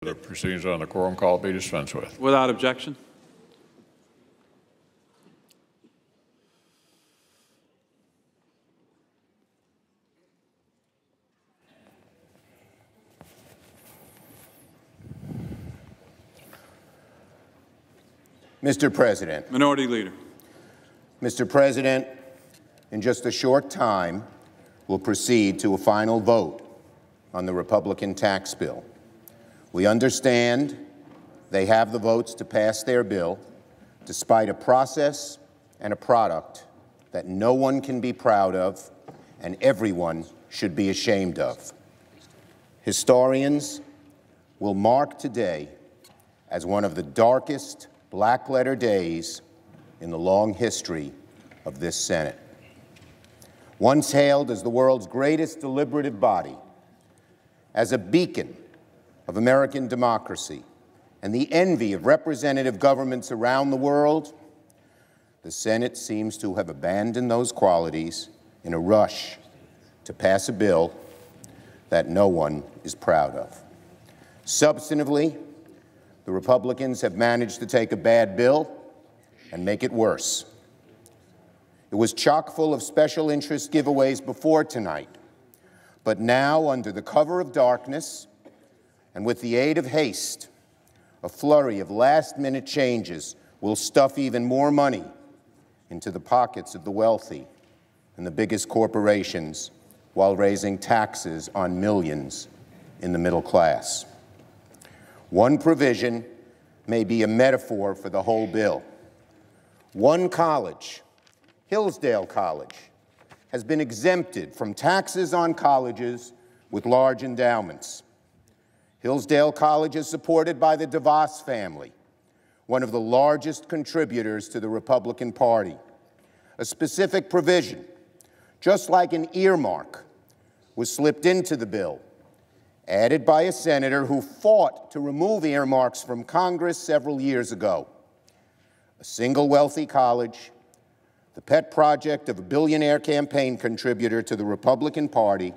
The proceedings on the quorum call be dispensed with. Without objection. Mr. President. Minority Leader. Mr. President, in just a short time, we'll proceed to a final vote on the Republican tax bill. We understand they have the votes to pass their bill, despite a process and a product that no one can be proud of and everyone should be ashamed of. Historians will mark today as one of the darkest black-letter days in the long history of this Senate. Once hailed as the world's greatest deliberative body, as a beacon of American democracy and the envy of representative governments around the world, the Senate seems to have abandoned those qualities in a rush to pass a bill that no one is proud of. Substantively, the Republicans have managed to take a bad bill and make it worse. It was chock full of special interest giveaways before tonight, but now, under the cover of darkness and with the aid of haste, a flurry of last-minute changes will stuff even more money into the pockets of the wealthy and the biggest corporations while raising taxes on millions in the middle class. One provision may be a metaphor for the whole bill. One college, Hillsdale College, has been exempted from taxes on colleges with large endowments. Hillsdale College is supported by the DeVos family, one of the largest contributors to the Republican Party. A specific provision, just like an earmark, was slipped into the bill, added by a senator who fought to remove earmarks from Congress several years ago. A single wealthy college, the pet project of a billionaire campaign contributor to the Republican Party,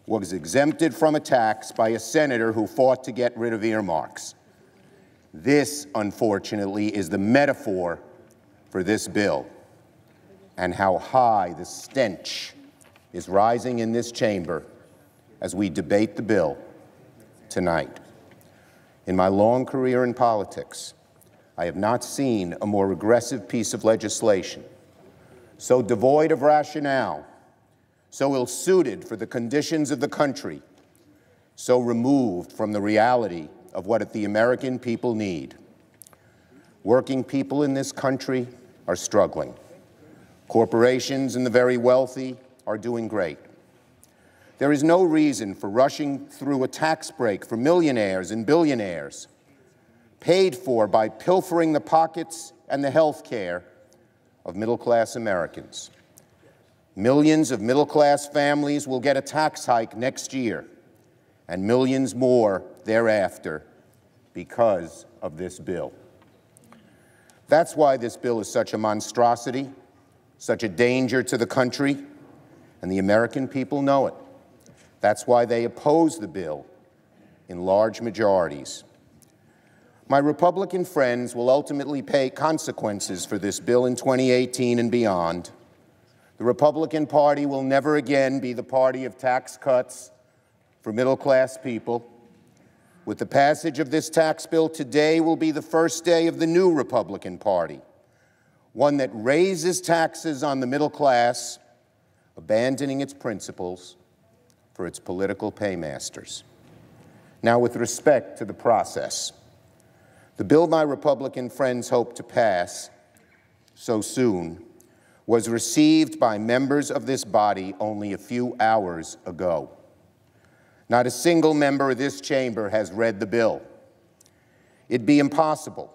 was exempted from a tax by a senator who fought to get rid of earmarks. This, unfortunately, is the metaphor for this bill and how high the stench is rising in this chamber as we debate the bill tonight. In my long career in politics, I have not seen a more regressive piece of legislation, so devoid of rationale, so ill-suited for the conditions of the country, so removed from the reality of what the American people need. Working people in this country are struggling. Corporations and the very wealthy are doing great. There is no reason for rushing through a tax break for millionaires and billionaires, paid for by pilfering the pockets and the health care of middle-class Americans. Millions of middle-class families will get a tax hike next year, and millions more thereafter because of this bill. That's why this bill is such a monstrosity, such a danger to the country, and the American people know it. That's why they oppose the bill in large majorities. My Republican friends will ultimately pay consequences for this bill in 2018 and beyond. The Republican Party will never again be the party of tax cuts for middle-class people. With the passage of this tax bill, today will be the first day of the new Republican Party, one that raises taxes on the middle class, abandoning its principles for its political paymasters. Now, with respect to the process, the bill my Republican friends hope to pass so soon was received by members of this body only a few hours ago. Not a single member of this chamber has read the bill. It'd be impossible.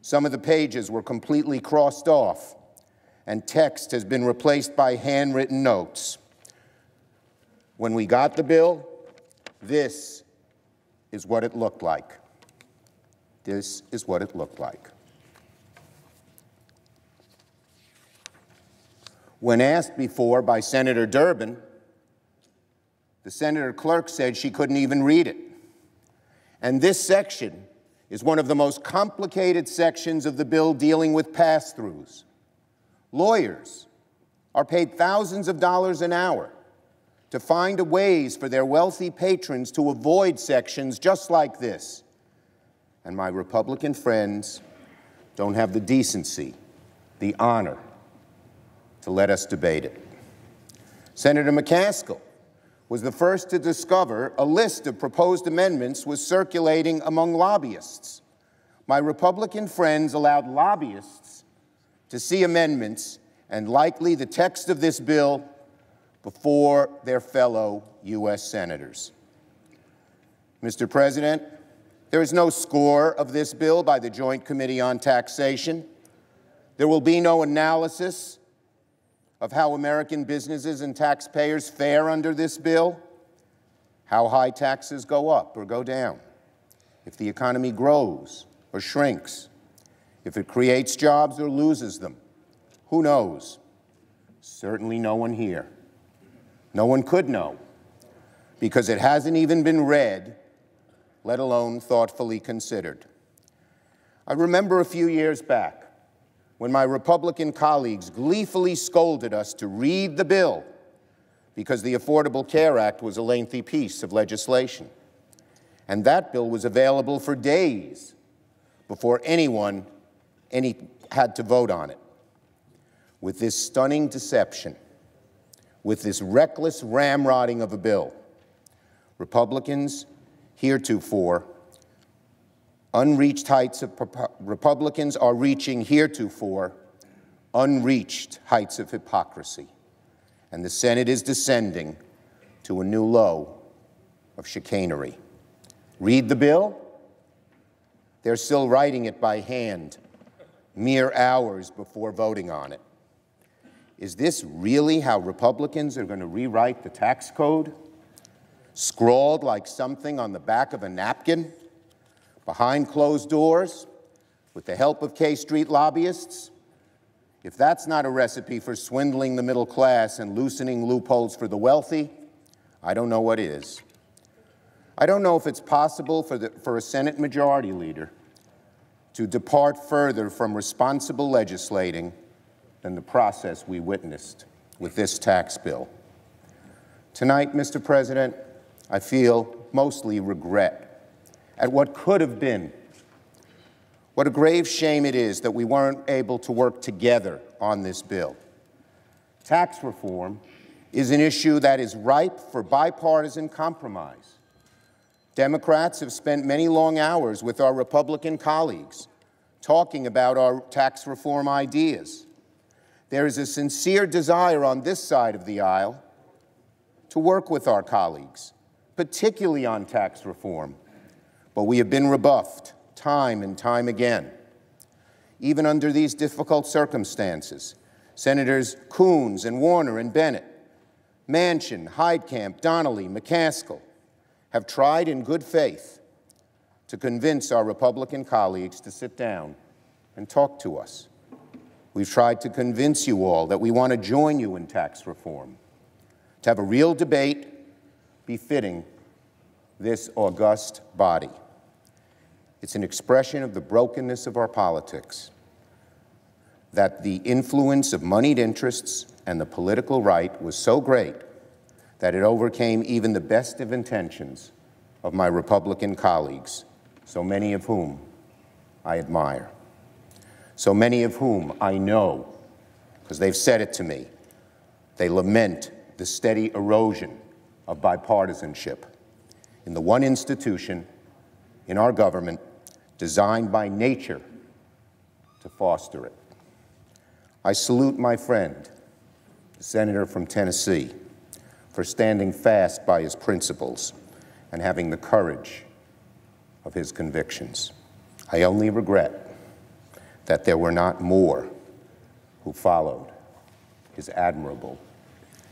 Some of the pages were completely crossed off, and text has been replaced by handwritten notes. When we got the bill, this is what it looked like. This is what it looked like. When asked before by Senator Durbin, the Senator clerk said she couldn't even read it. And this section is one of the most complicated sections of the bill dealing with pass-throughs. Lawyers are paid thousands of dollars an hour to find ways for their wealthy patrons to avoid sections just like this. And my Republican friends don't have the decency, the honor, to let us debate it. Senator McCaskill was the first to discover a list of proposed amendments was circulating among lobbyists. My Republican friends allowed lobbyists to see amendments and likely the text of this bill before their fellow U.S. senators. Mr. President, there is no score of this bill by the Joint Committee on Taxation. There will be no analysis of how American businesses and taxpayers fare under this bill, how high taxes go up or go down, if the economy grows or shrinks, if it creates jobs or loses them. Who knows? Certainly no one here. No one could know, because it hasn't even been read, let alone thoughtfully considered. I remember a few years back when my Republican colleagues gleefully scolded us to read the bill because the Affordable Care Act was a lengthy piece of legislation. And that bill was available for days before anyone had to vote on it. With this stunning deception, with this reckless ramrodding of a bill, Republicans Republicans are reaching heretofore unreached heights of hypocrisy, and the Senate is descending to a new low of chicanery. Read the bill? They're still writing it by hand, mere hours before voting on it. Is this really how Republicans are going to rewrite the tax code? Scrawled like something on the back of a napkin, behind closed doors, with the help of K Street lobbyists? If that's not a recipe for swindling the middle class and loosening loopholes for the wealthy, I don't know what is. I don't know if it's possible for a Senate Majority Leader to depart further from responsible legislating than the process we witnessed with this tax bill. Tonight, Mr. President, I feel mostly regret at what could have been. What a grave shame it is that we weren't able to work together on this bill. Tax reform is an issue that is ripe for bipartisan compromise. Democrats have spent many long hours with our Republican colleagues talking about our tax reform ideas. There is a sincere desire on this side of the aisle to work with our colleagues, particularly on tax reform, but we have been rebuffed time and time again. Even under these difficult circumstances, Senators Coons and Warner and Bennett, Manchin, Heitkamp, Donnelly, McCaskill have tried in good faith to convince our Republican colleagues to sit down and talk to us. We've tried to convince you all that we want to join you in tax reform, to have a real debate befitting this august body. It's an expression of the brokenness of our politics, that the influence of moneyed interests and the political right was so great that it overcame even the best of intentions of my Republican colleagues, so many of whom I admire, so many of whom I know, because they've said it to me, they lament the steady erosion of bipartisanship in the one institution in our government designed by nature to foster it. I salute my friend, the senator from Tennessee, for standing fast by his principles and having the courage of his convictions. I only regret that there were not more who followed his admirable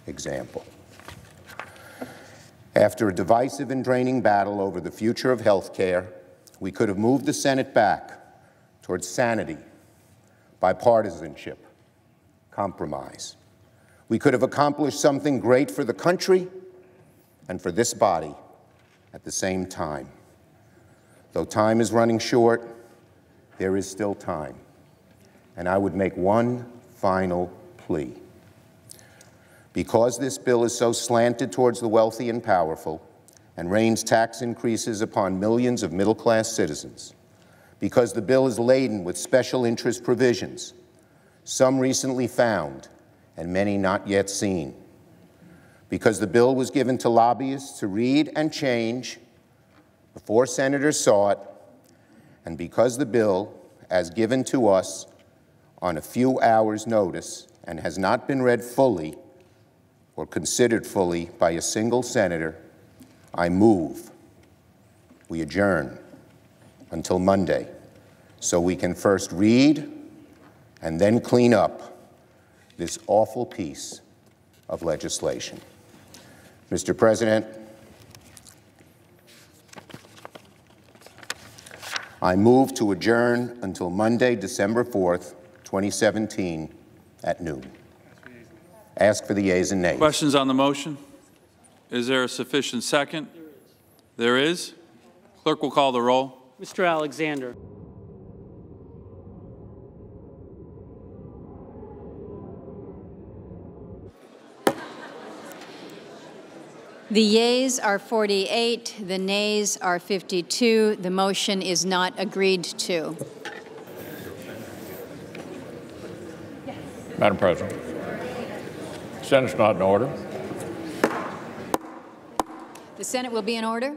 example. After a divisive and draining battle over the future of health care, we could have moved the Senate back towards sanity, bipartisanship, compromise. We could have accomplished something great for the country and for this body at the same time. Though time is running short, there is still time. And I would make one final plea. Because this bill is so slanted towards the wealthy and powerful and rains tax increases upon millions of middle-class citizens, because the bill is laden with special interest provisions, some recently found and many not yet seen, because the bill was given to lobbyists to read and change before senators saw it, and because the bill, as given to us on a few hours' notice and has not been read fully or considered fully by a single senator, I move we adjourn until Monday so we can first read and then clean up this awful piece of legislation. Mr. President, I move to adjourn until Monday, December 4th, 2017 at noon. Ask for the yeas and nays. Questions on the motion? Is there a sufficient second? There is. Clerk will call the roll. Mr. Alexander. The yeas are 48, the nays are 52. The motion is not agreed to. Madam President, Senate's not in order. The Senate will be in order.